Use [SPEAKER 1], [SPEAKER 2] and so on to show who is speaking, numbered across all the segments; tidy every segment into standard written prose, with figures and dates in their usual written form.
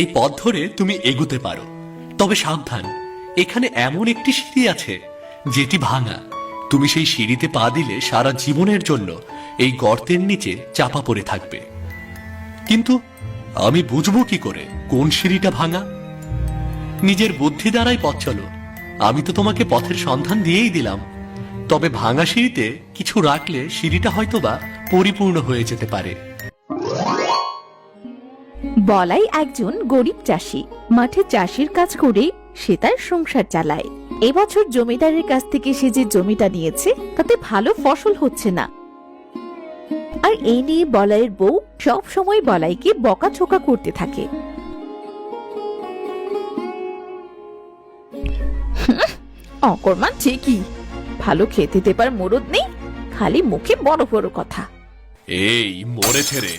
[SPEAKER 1] এই পথ ধরে তুমি এগুতে পারো, তবে সাবধান, এখানে এমন একটি সিঁড়ি আছে যেটি ভাঙা। তুমি সেই সিঁড়িতে পা দিলে সারা জীবনের জন্য এই গর্তের নিচে চাপা পড়ে থাকবে। কিন্তু আমি বুঝবো কি করে কোন সিঁড়িটা ভাঙা? নিজের বুদ্ধি দ্বারাই পথ চলো। আমি তো তোমাকে পথের সন্ধান দিয়েই দিলাম, তবে ভাঙা সিঁড়িতে কিছু রাখলে সিঁড়িটা হয়তোবা পরিপূর্ণ হয়ে যেতে পারে।
[SPEAKER 2] বলাই একজন গরিব চাষি। মাঠে চাষের কাজ করে সে তার সংসার চালায়। এবছর জমিদারের কাছ থেকে সে যে জমিটা নিয়েছে তাতে ভালো ফসল হচ্ছে না। আর এই নিয়ে বলাইয়ের বউ সব সময় বলাইকে বকাঝকা করতে থাকে। অকর্মা ঠিকই, ভালো খেতে দেবার মরদ নেই, খালি মুখে বড় বড় কথা।
[SPEAKER 1] এই মরেছে রে,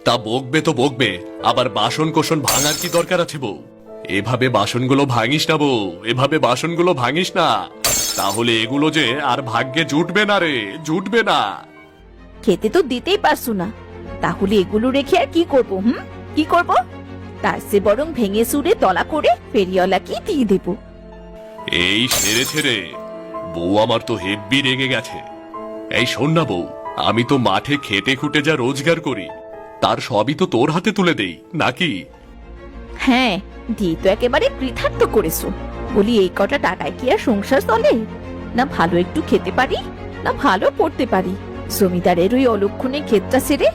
[SPEAKER 1] তা বকবে তো বকবে, আবার বাসন কোসন ভাঙার কি দরকার আছে বউ? এভাবে বাসনগুলো ভাঙিস না বউ, এভাবে বাসনগুলো ভাঙিস না, তাহলে এগুলো যে আর ভাগ্যে জুটবে না রে, জুটবে না।
[SPEAKER 2] খেতে তো দিতেই পারছো না, তাহলে এগুলো রেখে আর কি করব? কি করব? তার সে বরং ভেঙে সুরে তলা করে ফেরিওয়ালাকে দিয়ে দেব।
[SPEAKER 1] এই সেরেছে রে, বউ আমার তো হেব্বি রেগে গেছে। এই শোন না বউ, আমি তো মাঠে খেটে খুটে যা রোজগার করি তার সবই তো তোর হাতে তুলে দেই নাকি?
[SPEAKER 2] হ্যাঁ, দিয়ে তো একেবারে কৃতার্থ করেছো। বলি এই কটা টাকায় কি আর সংসার চলে? না ভালো একটু খেতে পারি, না ভালো পড়তে পারি। জমিদারের ওই অলক্ষণে ক্ষেতটা ছেড়ে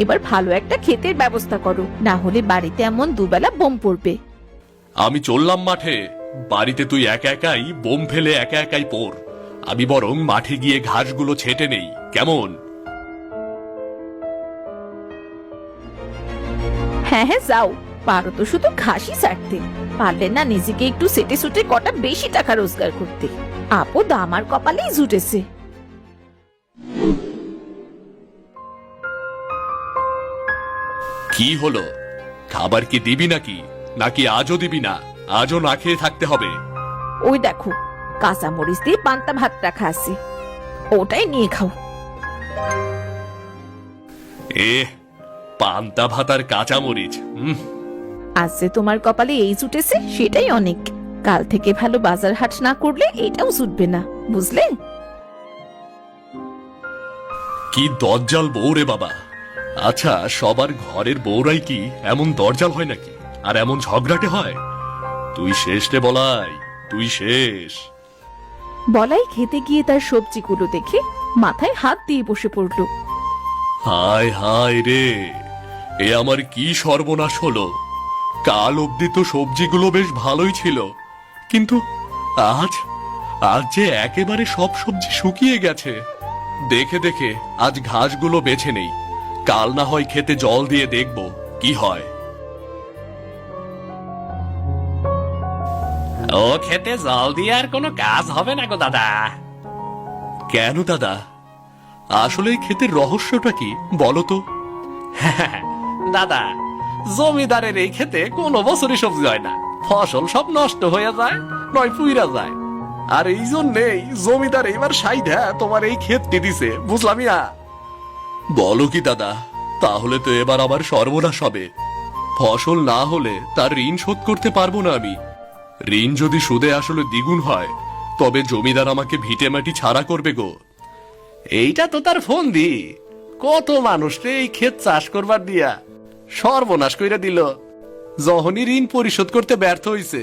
[SPEAKER 2] এবার ভালো একটা ক্ষেতের ব্যবস্থা করো, না হলে বাড়িতে এমন দুবেলা বোম পড়বে।
[SPEAKER 1] আমি চললাম মাঠে, বাড়িতে তুই একা একাই বোম ফেলে একা একাই পড়। আমি বরং মাঠে গিয়ে ঘাসগুলো ছেটে নেই, কেমন?
[SPEAKER 2] হ্যাঁ হ্যাঁ যাও, পারো তো শুধু ঘাসই ছাড়তে, পারলে না নিজেকে একটু সেটে সুটে কটা বেশি টাকা রোজগার করতে। আপদ আমার কপালেই জুটেছে।
[SPEAKER 1] কি হলো, খাবার কি দিবি নাকি, নাকি আজও দিবি না? আজও না খেয়ে থাকতে হবে?
[SPEAKER 2] ওই দেখো, কাঁচা মরিচ দিয়ে পান্তা ভাত রাখা আছে, ওটাই নিয়ে খাও।
[SPEAKER 1] এ পান্তা ভাত আর কাঁচা মরিচ,
[SPEAKER 2] আজ যে তোমার কপালে এই জুটেছে সেটাই অনেক। কাল থেকে ভালো বাজার হাট না করলে এটাও জুটবে না, বুঝলে?
[SPEAKER 1] কি দরজাল বউ রে বাবা। আচ্ছা, সবার ঘরের বউরাই কি এমন দরজাল হয় নাকি, আর এমন ঝগড়াটে হয়? তুই শেষ রে বলাই, তুই শেষ।
[SPEAKER 2] বলাই খেতে গিয়ে তার সবজিগুলো দেখে মাথায় হাত দিয়ে বসে পড়ল।
[SPEAKER 1] হায় হায় রে, এ আমার কি সর্বনাশ হলো। কাল অবধি তো সবজিগুলো বেশ ভালোই ছিল, কিন্তু আজ আজ যে একেবারে সব সবজি শুকিয়ে গেছে। দেখে দেখে আজ ঘাসগুলো বেছে নেই, কাল না হয় খেতে জল দিয়ে দেখব কি হয়।
[SPEAKER 3] ও খেতে জল দিয়ে আর কোনো কাজ হবে না গো দাদা।
[SPEAKER 1] কেন দাদা, আসলে এই ক্ষেতের রহস্যটা কি বলো তো?
[SPEAKER 3] দাদা, জমিদারের এই খেতে কোনো বছরই সবজি হয় না, ফসল সব নষ্ট হয়ে যায়, নয় পুইরা যায়। আর এই জন্যেই জমিদার এবার সাইডা তোমার এই ক্ষেতটি দিছে, বুঝলাম না?
[SPEAKER 1] বলো কি দাদা, তাহলে তো এবার আবার সর্বনাশ হবে। ফসল না হলে তার ঋণ শোধ করতে পারবো না আমি। ঋণ যদি সুদে আসলে দ্বিগুণ হয়, তবে জমিদার আমাকে ভিটে মাটি ছাড়া করবে গো।
[SPEAKER 3] এইটা তো তার ফোন দি, কত মানুষকে এই ক্ষেত চাষ করবার দিয়া সর্বনাশ কইরা দিল। যখনই ঋণ পরিশোধ করতে ব্যর্থ হইছে,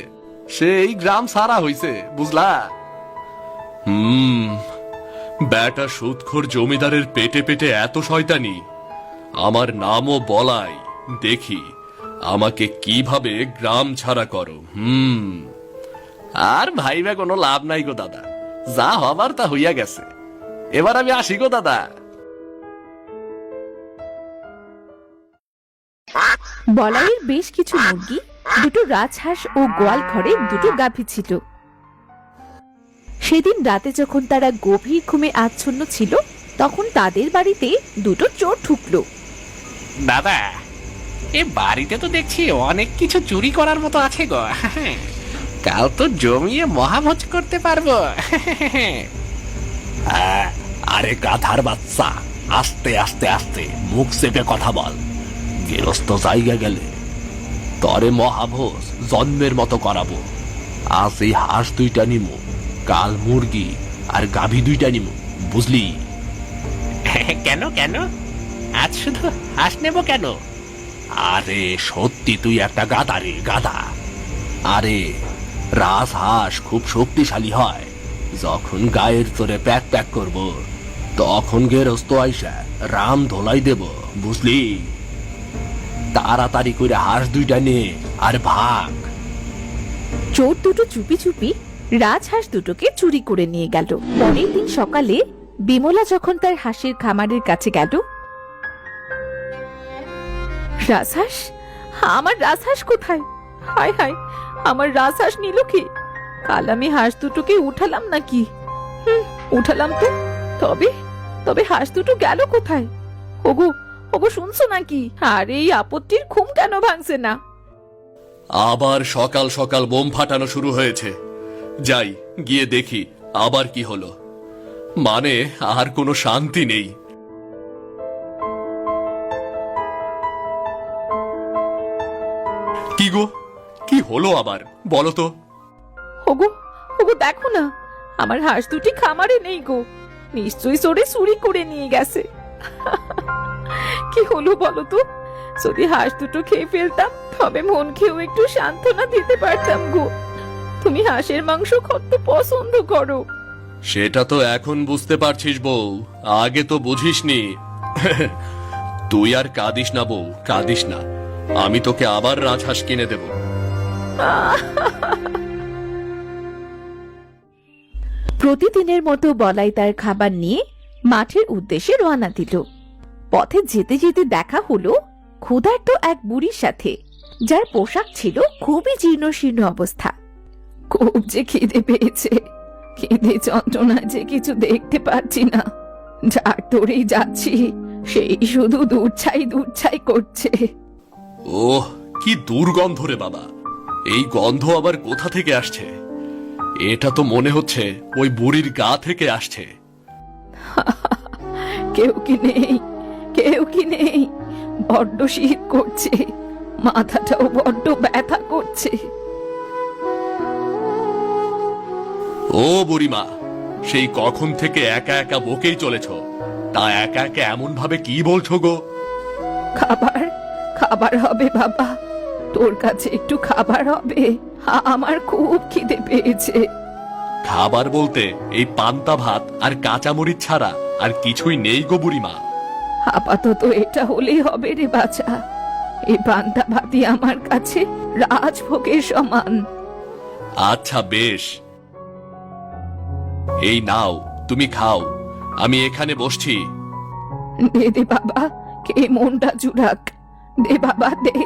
[SPEAKER 3] সেই গ্রাম সারা হইছে, বুঝলা?
[SPEAKER 1] ব্যাটা সুদখোর জমিদারের পেটে পেটে এত শয়তানি। আমার নামও বলাই, দেখি আমাকে কিভাবে গ্রাম ছাড়া করো।
[SPEAKER 3] আর ভাইবা কোনো লাভ নাই গো দাদা, যা হবার তা হইয়া গেছে। এবার আমি আসি গো দাদা।
[SPEAKER 2] বলাইয়ের বেশ কিছু মুরগি, দুটো রাজহাঁস ও গোয়াল ঘরে দুটো গাভী ছিল। সেদিন রাতে যখন তারা গভীর ঘুমে আচ্ছন্ন ছিল, তখন তাদের বাড়িতে দুটো চোর ঢুকলো।
[SPEAKER 3] দাদা, এ বাড়িতে তো দেখছি অনেক কিছু চুরি করার মতো আছে গো। কাল তো জমিয়ে মহাভোজ করতে পারবো।
[SPEAKER 1] আরে গাধার বাচ্চা, আস্তে আস্তে আস্তে মুখ চেপে কথা বল। গেরস্ত জায়গা গেলে
[SPEAKER 3] তরে মহাভোজ জন্মের মতো করাবো। আজ এই হাঁস দুইটা নিমু, কাল মুরগি আর গাভী দুইটা নিমু, বুঝলি?
[SPEAKER 1] কেন কেন আজ শুধু হাঁস নেব কেন?
[SPEAKER 3] আরে সত্যি তুই একটা গাধা রে, গাধা। আরে রাজহাঁস খুব শক্তিশালী হয়। যখন গায়ের তোরে প্যাক প্যাক করব, তখন গেরস্ত আইসা রাম ধোলাই দেব, বুঝলি? তাড়াতাড়ি করে হাঁস দুইটা নে আর ভাগ।
[SPEAKER 2] চোর দুটো চুপি চুপি রাজহাঁস দুটোকে চুরি করে নিয়ে গেল। পরের দিন সকালে বিমলা যখন তার হাঁসের খামারের কাছে গেল, রাজহাঁস, আমার রাজহাঁস কোথায়? হায় হায়, আমার রাজহাঁস নিল কে? কাল আমি হাঁস দুটোকে উঠালাম নাকি? উঠালাম তো, তবে তবে হাঁস দুটো গেল কোথায়? ওগো ওগো, শুনছো নাকি? আর এই আপত্তির ঘুম কেন ভাঙছে না?
[SPEAKER 1] আবার সকাল সকাল বোম ফাটানো শুরু হয়েছে। যাই গিয়ে দেখি আবার কি হলো। মানে আর কোনো শান্তি নেই। কি গো, কি হলো আবার বলো তো?
[SPEAKER 2] ওগো ওগো, দেখো না, আমার হাঁস দুটি খামারে নেই গো। নিশ্চয়ই চোরে চুরি করে নিয়ে গেছে। কি হলো বলো তো? যদি হাঁস দুটো খেয়ে ফেলতাম, তবে মন খেয়েও একটু সান্ত্বনা দিতে পারতাম গো। তুমি হাঁসের মাংস কত পছন্দ করো।
[SPEAKER 1] সেটা তো এখন বুঝতে পারছিস বউ, আগে তো বুঝিসনি। তুই আর কাঁদিস না বউ, কাঁদিস না। আমি তোকে আবার রাজহাঁস কিনে দেব।
[SPEAKER 2] প্রতিদিনের মতো বলাই তার খাবার নিয়ে মাঠের উদ্দেশ্যে রওনা দিল। পথে যেতে যেতে দেখা হলো ক্ষুধার্ত এক বুড়ির সাথে, যার পোশাক ছিল খুবই জীর্ণশীর্ণ অবস্থা। খুব যে খিদে পেয়েছে, খিদে যন্ত্রণা যে কিছু দেখতে পাচ্ছি না। যার তোরেই যাচ্ছি, সেই শুধু দুধছাই দুধছাই করছে।
[SPEAKER 1] ওহ, কি দুর্গন্ধ রে বাবা! এই গন্ধ আবার কোথা থেকে আসছে? এটা তো মনে হচ্ছে ওই বুড়ির গা থেকে আসছে।
[SPEAKER 2] কেউ কি নেই? কেউ কি নেই? বড্ড শীত করছে, মাথাটাও বড্ড ব্যথা করছে।
[SPEAKER 1] ও বুড়িমা, সেই কখন থেকে একা একা বকেই চলেছ, তা একা একা এমন ভাবে কি বলছো গো?
[SPEAKER 2] খাবার, খাবার হবে বাবা। তোর কাছে একটু খাবার হবে? আমার খুব খিদে পেয়েছে।
[SPEAKER 1] খাবার বলতে এই পান্তা ভাত আর কাঁচামরিচ ছাড়া আর কিছুই নেই গো বুড়িমা।
[SPEAKER 2] আপাতত এটা হলেই হবে রে বাছা। এই পান্তা ভাতই আমার কাছে রাজভোগের সমান।
[SPEAKER 1] আচ্ছা বেশ, এই নাও তুমি খাও, আমি এখানে বসছি।
[SPEAKER 2] দে দে বাবা, কে মনটা জুড়াক। দে বাবা দে।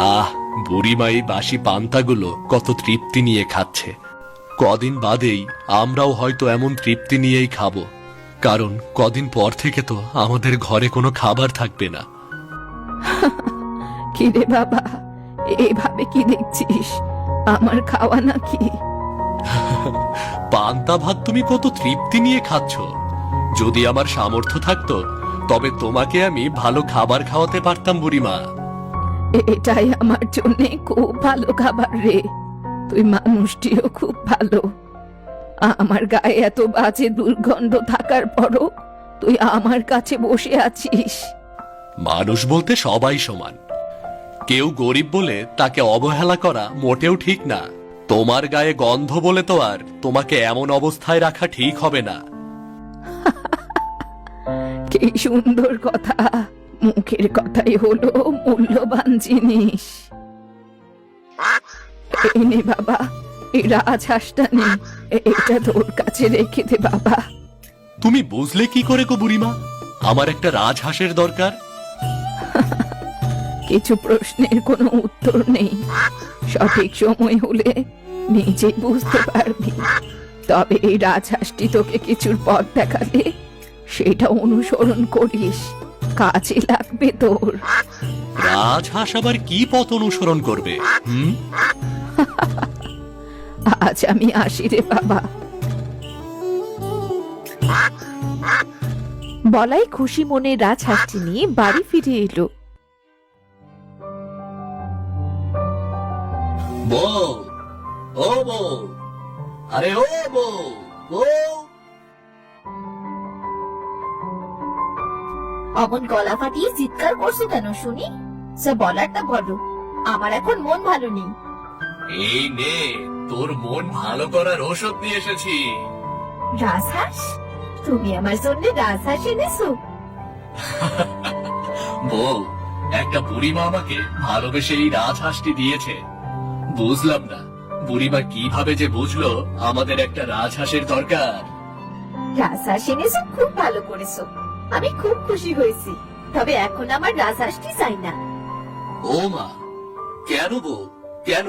[SPEAKER 1] আহ, বুড়িমা এই বাসি পান্তাগুলো কত তৃপ্তি নিয়ে খাচ্ছে। কদিন বাদেই আমরাও হয়তো এমন তৃপ্তি নিয়েই খাবো, কারণ কদিন পর থেকে তো আমাদের ঘরে কোনো খাবার থাকবে না।
[SPEAKER 2] কি রে বাবা, এভাবে কি দেখছিস? আমার খাওয়া নাকি?
[SPEAKER 1] পান্তা ভাত তুমি কত তৃপ্তি নিয়ে খাচ্ছ। যদি আমার সামর্থ্য থাকতো, তবে তোমাকে আমি ভালো খাবার খাওয়াতে পারতাম বুড়িমা।
[SPEAKER 2] এটাই আমার জন্য খুব ভালো খাবার রে। তুই মানুষটিও খুব ভালো। আমার গায়ে এত বাজে দুর্গন্ধ থাকার পরও তুই আমার কাছে বসে আছিস।
[SPEAKER 1] মানুষ বলতে সবাই সমান। কেউ গরিব বলে তাকে অবহেলা করা মোটেও ঠিক না। তোমার গায়ে গন্ধ বলে তো আর তোমাকে এমন অবস্থায় রাখা ঠিক হবে না।
[SPEAKER 2] কি সুন্দর কথা! মুখের কথাই হলো মূল্যবান জিনিস। এই নে বাবা, এই রাজহাঁসটা নে, এটা তোর কাছে রেখে দে বাবা।
[SPEAKER 1] তুমি বুঝলে কি করে গো বুড়িমা আমার একটা রাজহাঁসের দরকার?
[SPEAKER 2] কিছু প্রশ্নের কোনো উত্তর নেই, সঠিক সময় হলে নিজেই বুঝতে পারবি। তবে এই রাজহাঁসটি তোকে কিছুর পথ দেখালে সেটা অনুসরণ করিস, কাজে লাগবে তোর।
[SPEAKER 1] রাজহাঁস আবার কি পথ অনুসরণ করবে?
[SPEAKER 2] আজ আমি আসি রে বাবা। বলাই খুশি মনে রাজহাঁসটি নিয়ে বাড়ি ফিরে এলো।
[SPEAKER 1] বউ, ও বউ, আরে ও বউ, বউ।
[SPEAKER 2] অমন গলা ফাটিয়ে চিৎকার করছো কেন শুনি? যা বলারটা বলো, আমার এখন মন ভালো নেই।
[SPEAKER 1] এই নে, তোর মন ভালো করার ওষুধ নিয়ে এসেছি।
[SPEAKER 2] রাজহাঁস? তুমি আমার জন্য রাজহাঁস এনেছো?
[SPEAKER 1] বউ, একটা বুড়িমা আমাকে ভালোবেসে এই রাজহাঁসটি দিয়েছে। বুঝলাম না বুড়িমা কিভাবে যে বুঝলো আমাদের একটা রাজহাঁসের দরকার।
[SPEAKER 2] রাজহাঁস এনেছো, খুব ভালো করেছো, আমি খুব খুশি হয়েছি। তবে এখন আমার রাজহাঁসটি চাই না।
[SPEAKER 1] ও মা, কেন বউ, কেন?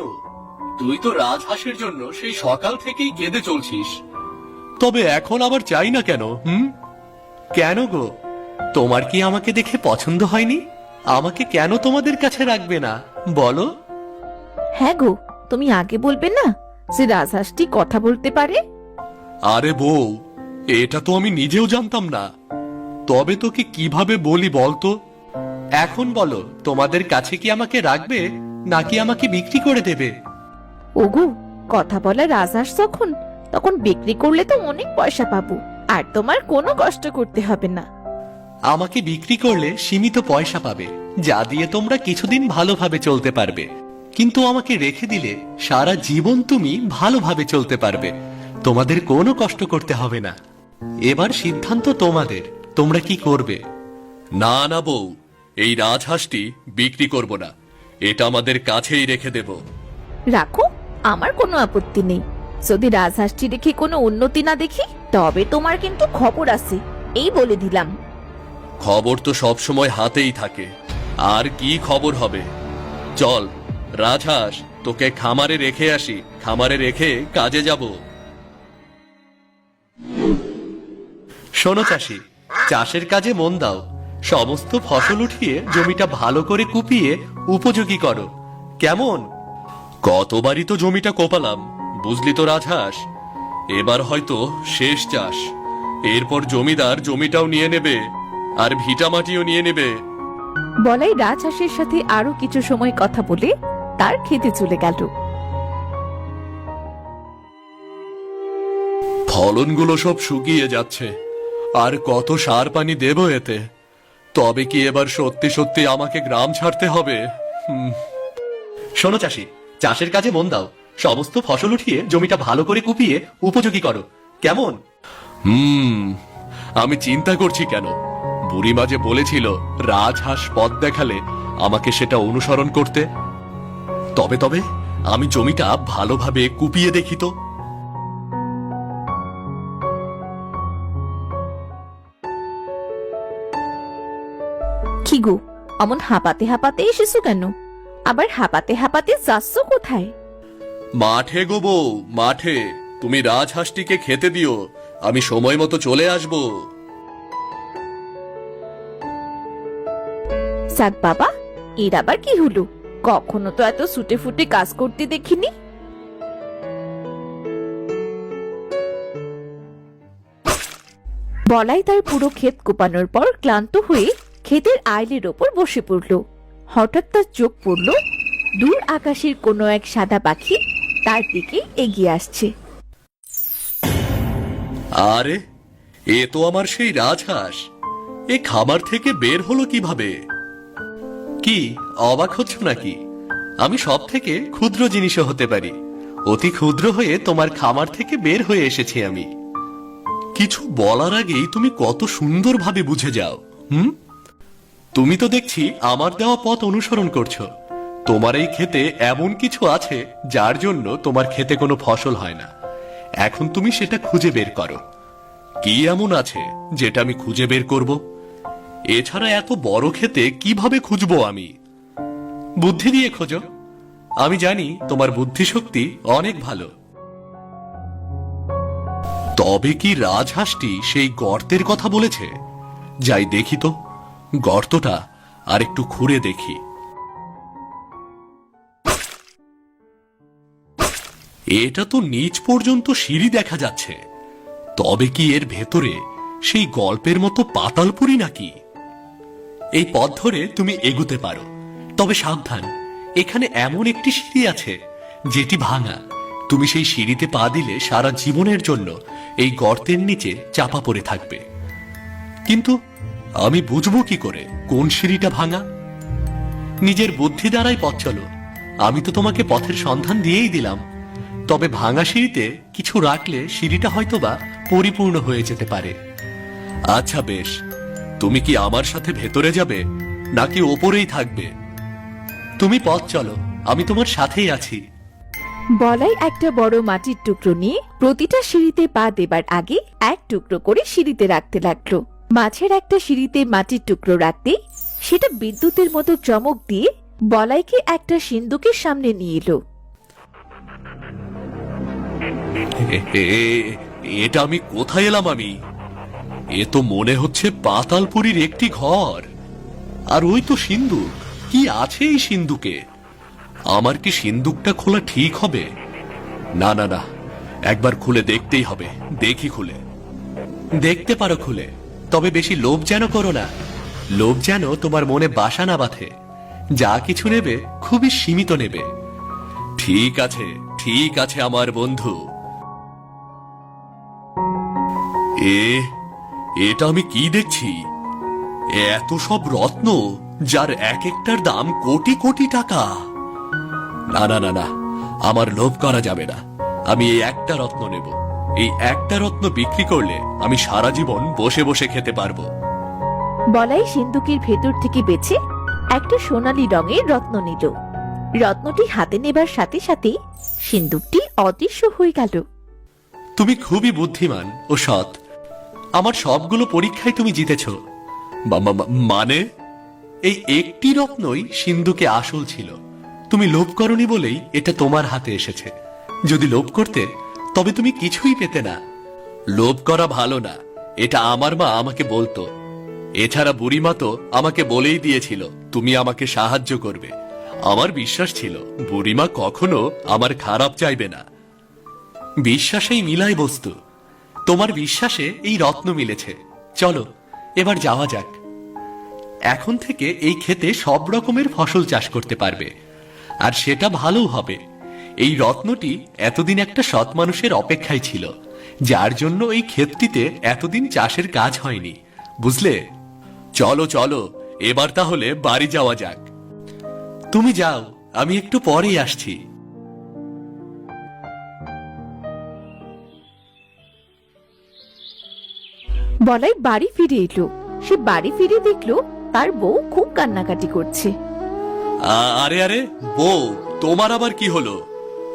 [SPEAKER 1] তুই তো রাজহাঁসের জন্য সেই সকাল থেকেই কেঁদে চলছিস, তবে এখন আবার চাই না কেন? কেন গো, তোমার কি আমাকে দেখে পছন্দ হয়নি? আমাকে কেন তোমাদের কাছে রাখবে না বলো?
[SPEAKER 2] হ্যাঁ গো, তুমি আগে বলবে না যে রাজহাঁসটি কথা বলতে পারে?
[SPEAKER 1] আরে বউ, এটা তো আমি নিজেও জানতাম না, তবে তোকে কিভাবে বলি বলতো? এখন বলো, তোমাদের কাছে কি আমাকে রাখবে নাকি আমাকে বিক্রি করে দেবে?
[SPEAKER 2] ওগো, কথা বলা রাজহাঁস তখন বিক্রি করলে তো অনেক পয়সা পাবো, আর তোমার কোনো কষ্ট করতে হবে না।
[SPEAKER 1] আমাকে বিক্রি করলে সীমিত পয়সা পাবে, যা দিয়ে তোমরা কিছুদিন ভালোভাবে চলতে পারবে, কিন্তু আমাকে রেখে দিলে সারা জীবন তুমি ভালোভাবে চলতে পারবে, তোমাদের কোনো কষ্ট করতে হবে না। এবার সিদ্ধান্ত তোমাদের, তোমরা কি করবে? না না বউ, এই রাজহাঁসটি বিক্রি করব না, এটা আমাদের কাছেই রেখে দেব।
[SPEAKER 2] রাখো, আমার কোনো আপত্তি নেই। যদি রাজহাঁসটি রেখে কোনো উন্নতি না দেখি, তবে তোমার কিন্তু খবর আছে, এই বলে দিলাম।
[SPEAKER 1] খবর তো সব সময় হাতেই থাকে, আর কি খবর হবে? চল রাজহাঁস, তোকে খামারে রেখে আসি, খামারে রেখে কাজে যাব। শোনো চাষি, চাষের কাজে মন দাও, সমস্ত ফসল উঠিয়ে জমিটা ভালো করে কুপিয়ে উপযোগী করো, কেমন? কতবারই তো জমিটা কোপালাম, বুঝলি তো রাজহাঁস, এবার হয়তো শেষ চাষ। এরপর জমিদার জমিটাও নিয়ে নেবে, আর ভিটা মাটিও নিয়ে নেবে।
[SPEAKER 2] বলাই রাজহাঁসের সাথে আরো কিছু সময় কথা বলে তার খেতে চলে গেল।
[SPEAKER 1] ফলনগুলো সব শুকিয়ে যাচ্ছে, আর কত সার পানি দেব এতে? তবে কি এবার সত্যি সত্যি আমাকে গ্রাম ছাড়তে হবে? শোনো চাষি, চাষের কাজে মন দাও, সমস্ত ফসল উঠিয়ে জমিটা ভালো করে কুপিয়ে উপযোগী করো, কেমন? আমি চিন্তা করছি কেন, বুড়িমা যে বলেছিল রাজহাঁস পথ দেখালে আমাকে সেটা অনুসরণ করতে। তবে তবে আমি জমিটা ভালোভাবে কুপিয়ে দেখি তো।
[SPEAKER 2] কি গো, অমন হাঁপাতে হাঁপাতে এসেছো কেন? আবার হাঁপাতে হাঁপাতে যাচ্ছ কোথায়?
[SPEAKER 1] মাঠে গো বউ, মাঠে। তুমি রাজহাঁসটিকে খেতে দিও, আমি সময় মতো চলে আসব।
[SPEAKER 2] যাক বাবা, এর আবার কি হলো? কখনো তো এত ছুটে ফুটে কাজ করতে দেখিনি। বলাই তার পুরো ক্ষেত কোপানোর পর ক্লান্ত হয়ে ক্ষেতের আইলের ওপর বসে পড়ল। হঠাৎ তার চোখ পড়ল দূর আকাশের কোনো এক সাদা পাখি তার দিকে এগিয়ে আসছে।
[SPEAKER 1] আরে, এ তো আমার সেই রাজহাঁস, এ খামার থেকে বের হলো কিভাবে? কি অবাক হচ্ছ নাকি? আমি সব থেকে ক্ষুদ্র জিনিসও হতে পারি, অতি ক্ষুদ্র হয়ে তোমার খামার থেকে বের হয়ে এসেছি আমি। কিছু বলার আগেই তুমি কত সুন্দরভাবে বুঝে যাও। তুমি তো দেখছি আমার দেওয়া পথ অনুসরণ করছো। তোমার এই ক্ষেতে এমন কিছু আছে যার জন্য তোমার ক্ষেতে কোনো ফসল হয় না, এখন তুমি সেটা খুঁজে বের করো। কি এমন আছে যেটা আমি খুঁজে বের করব? এছাড়া এত বড় ক্ষেতে কিভাবে খুঁজবো আমি? বুদ্ধি দিয়ে খোঁজো, আমি জানি তোমার বুদ্ধিশক্তি অনেক ভালো। তবে কি রাজহাঁসটি সেই গর্তের কথা বলেছে? যাই দেখি তো, গর্তটা আর একটু খুঁড়ে দেখি। এটা তো নিচ পর্যন্ত সিঁড়ি দেখা যাচ্ছে, তবে কি এর ভেতরে সেই গল্পের মতো পাতালপুরি নাকি? এই পথ ধরে তুমি এগুতে পারো, তবে সাবধান, এখানে এমন একটি সিঁড়ি আছে যেটি ভাঙা। তুমি সেই সিঁড়িতে পা দিলে সারা জীবনের জন্য এই গর্তের নিচে চাপা পড়ে থাকবে। কিন্তু আমি বুঝবো কি করে কোন সিঁড়িটা ভাঙা? নিজের বুদ্ধি দ্বারাই পথ চলো। আমি তো তোমাকে পথের সন্ধান দিয়েই দিলাম। তবে ভাঙা সিঁড়িতে কিছু রাখলে সিঁড়িটা হয়তোবা পরিপূর্ণ হয়ে যেতে পারে। আচ্ছা বেশ, তুমি কি আমার সাথে ভেতরে যাবে নাকি ওপরেই থাকবে? তুমি পথ চলো, আমি তোমার সাথেই আছি।
[SPEAKER 2] বলাই একটা বড় মাটির টুকরো নিয়ে প্রতিটা সিঁড়িতে পা দেবার আগে এক টুকরো করে সিঁড়িতে রাখতে লাগলো। মাঝের একটা সিঁড়িতে মাটির টুকরো রাখতে সেটা বিদ্যুতের মতো চমক দিয়ে বলাইকে একটা সিন্দুকের সামনে নিয়ে এলো।
[SPEAKER 1] এটা আমি কোথায় এলাম? এ তো মনে হচ্ছে পাতালপুরীর একটি ঘর। আর ওই তো সিন্দুক। কি আছে এই সিন্দুকে? আমার কি সিন্দুকটা খোলা ঠিক হবে? না না না, একবার খুলে দেখতেই হবে। দেখি খুলে। দেখতে পারো খুলে, তবে বেশি লোভ যেন করো না। লোভ যেন তোমার মনে বাসা না বাঁধে। যা কিছু নেবে খুবই সীমিত নেবে। ঠিক আছে, ঠিক আছে আমার বন্ধু। এটা আমি কি দেখছি? এত সব রত্ন, যার এক একটার দাম কোটি কোটি টাকা। না না না না, আমার লোভ করা যাবে না। আমি এই একটা রত্ন নেব। এই একটা রত্ন বিক্রি করলে আমি সারা জীবন বসে বসে খেতে পারবো।
[SPEAKER 2] বলাই সিন্দুকের ভেতর থেকে বেছে একটা সোনালী রঙের রত্ন নিল। রত্নটি হাতে নেবার সাথে সাথে সিন্দুকটি অদৃশ্য হয়ে গেল।
[SPEAKER 1] তুমি খুবই বুদ্ধিমান ও সৎ। আমার সবগুলো পরীক্ষায় তুমি জিতেছ। মানে এই একটি রত্নই সিন্ধুকে আসল ছিল। তুমি লোভ করনি বলেই এটা তোমার হাতে এসেছে। যদি লোভ করতে তবে তুমি কিছুই পেতে না। লোভ করা ভালো না, এটা আমার মা আমাকে বলতো। এছাড়া বুড়িমা তো আমাকে বলেই দিয়েছিল তুমি আমাকে সাহায্য করবে। আমার বিশ্বাস ছিল বুড়িমা কখনো আমার খারাপ চাইবে না। বিশ্বাসেই মিলাই বস্তু। তোমার বিশ্বাসে এই রত্ন মিলেছে। চলো এবার যাওয়া যাক। এখন থেকে এই ক্ষেতে সব রকমের ফসল চাষ করতে পারবে, আর সেটা ভালো হবে। এই রত্নটি এতদিন একটা সৎ মানুষের অপেক্ষায় ছিল, যার জন্য এই ক্ষেতটিতে এতদিন চাষের কাজ হয়নি। বুঝলে? চলো চলো, এবার তাহলে বাড়ি যাওয়া যাক। তুমি যাও, আমি একটু পরেই আসছি।
[SPEAKER 2] বলাই বাড়ি ফিরে এলো। সে বাড়ি ফিরে দেখলো তার বউ খুব কান্নাকাটি করছে।
[SPEAKER 1] আরে আরে বউ, তোমার আবার কি হলো?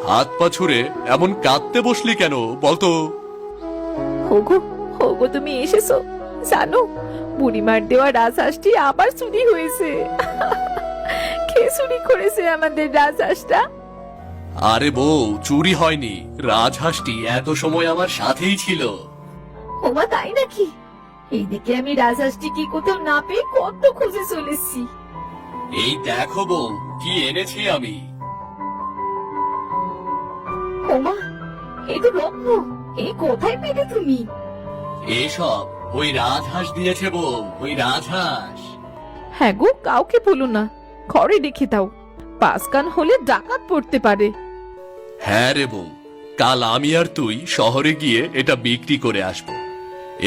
[SPEAKER 1] হাত পা ছুড়ে এমন কাঁদতে বসলি কেন বলতো?
[SPEAKER 2] হোগো হোগো, তুমি এসেছো। জানো, বুড়িমার দেওয়া রাজহাঁসটি আবার চুরি হয়েছে। কে চুরি করেছে আমাদের রাজহাঁসটা?
[SPEAKER 1] আরে বউ, চুরি হয়নি। রাজহাঁসটি এত সময় আমার সাথেই ছিল।
[SPEAKER 2] ওমা, তাই নাকি? এইদিকে আমি রাজহাঁসটি কি কোথাও না পেয়ে কত খুঁজে চলেছি।
[SPEAKER 1] এই দেখো বউ, কি এনেছি আমি।
[SPEAKER 2] ওমা, এই তো রত্ন। এই কোথায় পেলে তুমি?
[SPEAKER 1] এসব ওই রাজহাঁস দিয়েছে বউ, ওই রাজহাঁস।
[SPEAKER 2] হ্যাঁ গো, কাউকে বলো না, ঘরে রেখে দাও। পাঁচকান হলে ডাকাত পড়তে পারে।
[SPEAKER 1] হ্যাঁ রে বউ, কাল আমি আর তুই শহরে গিয়ে এটা বিক্রি করে আসবো।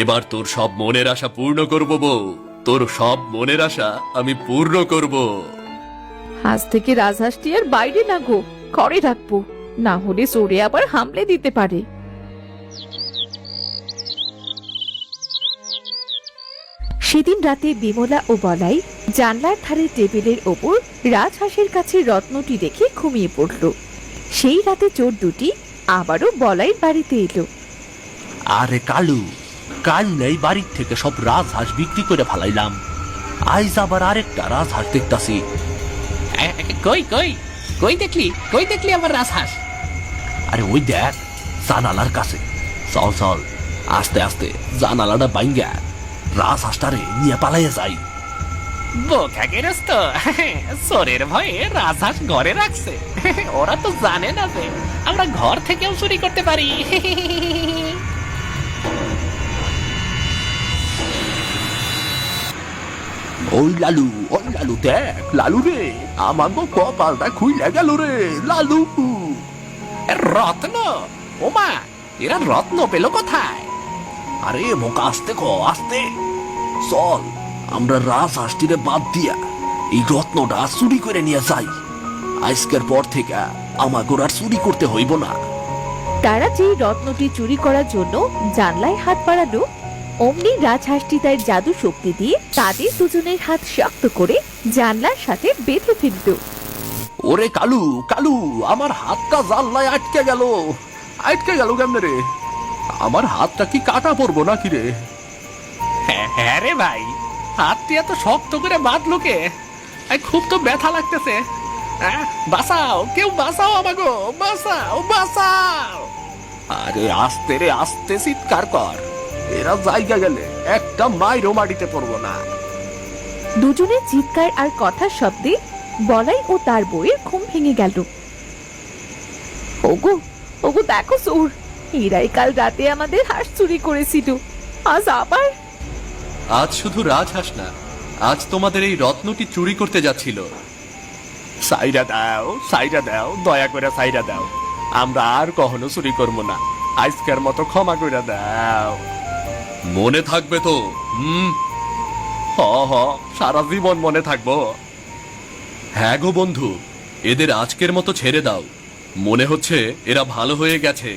[SPEAKER 1] এবার তোর সব মনের আশা পূর্ণ করব বউ। তোর সব মনের আশা আমি পূর্ণ করব।
[SPEAKER 2] আজ থেকে রাজহাঁসটি আর বাইরে না গো, ঘরে রাখবো। না হলে চোরে আবার হামলে দিতে পারে। সেদিন রাতে বিমলা ও বলাই জানলার ধারে টেবিলের ওপর রাজহাঁসের কাছে রত্নটি রেখে ঘুমিয়ে পড়ল। সেই রাতে চোর দুটি আবারও বলাইয়ের বাড়িতে এলো।
[SPEAKER 4] আরে কালু, কাল নেই বাড়ির থেকে সব রাজহাঁস বিক্রি করে ফেলাইলাম। আইজ আবার আরেকটা রাজহাঁস দেখতাছি।
[SPEAKER 3] কই কই কই দেখলি, কই দেখলি আমার রাজহাঁস?
[SPEAKER 4] আরে ওই দেখ, জানালার কাছে। চল চল, আস্তে আস্তে জানালাটা বাইঙ্গা রাজহাঁসটারে নিয়ে পালাইয়া যাই।
[SPEAKER 3] বোকা গেরস্ত, চোরের ভয়ে রাজহাঁস ঘরে রাখছে। ওরা তো জানে না যে আমরা ঘর থেকেও চুরি করতে পারি।
[SPEAKER 4] ওই লালু, ওই লালু দেখ, লালু রে, আমার কপালটা খুইলা গেল রে লালু।
[SPEAKER 3] রত্ন ওমা, এরা রত্ন পেল কোথায়?
[SPEAKER 4] আরে বোকা, আস্তে ক, আস্তে। চল আমরা রাজহাঁসটিরে বাদ দিয়া এই রত্নটা চুরি করে নিয়ে যাই। আজকের পর থেকে আমাগোর আর চুরি করতে হইব না।
[SPEAKER 2] তারা যেই রত্নটি চুরি করার জন্য জানলায় হাত বাড়ালো, অমনি রাজহাঁসটি তার জাদু শক্তি দিয়ে তাদের দুজনের হাত শক্ত করে জানলার সাথে বেঁধে ফেলল।
[SPEAKER 3] ওরে কালু কালু, আমার হাতটা জানলায় আটকে গেল। আটকে গেল কেমনে রে? আমার হাতটা কি কাটা পড়বো নাকি রে? হ্যাঁ রে ভাই, হাতটি এত শক্ত করে বাঁধলো কে? খুব তো ব্যথা লাগতেছে। বাঁচাও, কেউ বাঁচাও আমাগো, বাঁচাও বাঁচাও। আরে আস্তে রে আস্তে চিৎকার কর, এরা জায়গা গেলে একটা মাইরও মাটিতে পড়বো না।
[SPEAKER 2] দুজনের চিৎকার আর কথার শব্দে বলাই ও তার বউয়ের ঘুম ভেঙে গেল। ওগো ওগো, দেখো চোর, এরাই কাল রাতে আমাদের হাঁস চুরি করেছিল, আজ আবার।
[SPEAKER 1] আজ শুধু রাজহাঁস না, আজ তোমাদের এই রত্নটি চুরি করতে যাচ্ছিল।
[SPEAKER 3] সাইরা দাও, সাইরা দাও, দয়া করে সাইরা দাও। আমরা আর কখনো চুরি করবো না, আজকের মতো ক্ষমা করে দাও।
[SPEAKER 1] মনে থাকবে তো?
[SPEAKER 3] হ হ, সারা জীবন মনে থাকবো।
[SPEAKER 1] হ্যাঁ গো বন্ধু, এদের আজকের মতো ছেড়ে দাও। মনে হচ্ছে এরা ভালো হয়ে গেছে।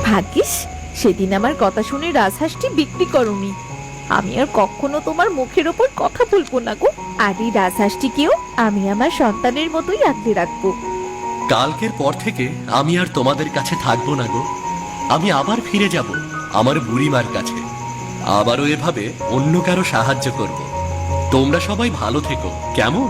[SPEAKER 2] ভাগ্যিস সেদিন আমার কথা শুনে রাজহাঁসটি বিক্রি করনি। আমি আর কখনো তোমার মুখের ওপর কথা বলবো না গো। আর এই রাজহাঁসটিকেও আমি আমার সন্তানের মতোই আগলে রাখবো।
[SPEAKER 1] কালকের পর থেকে আমি আর তোমাদের কাছে থাকবো না গো। আমি আবার ফিরে যাব আমার বুড়িমার কাছে, আবারও এভাবে অন্য কারো সাহায্য করব। তোমরা সবাই ভালো থেকো, কেমন?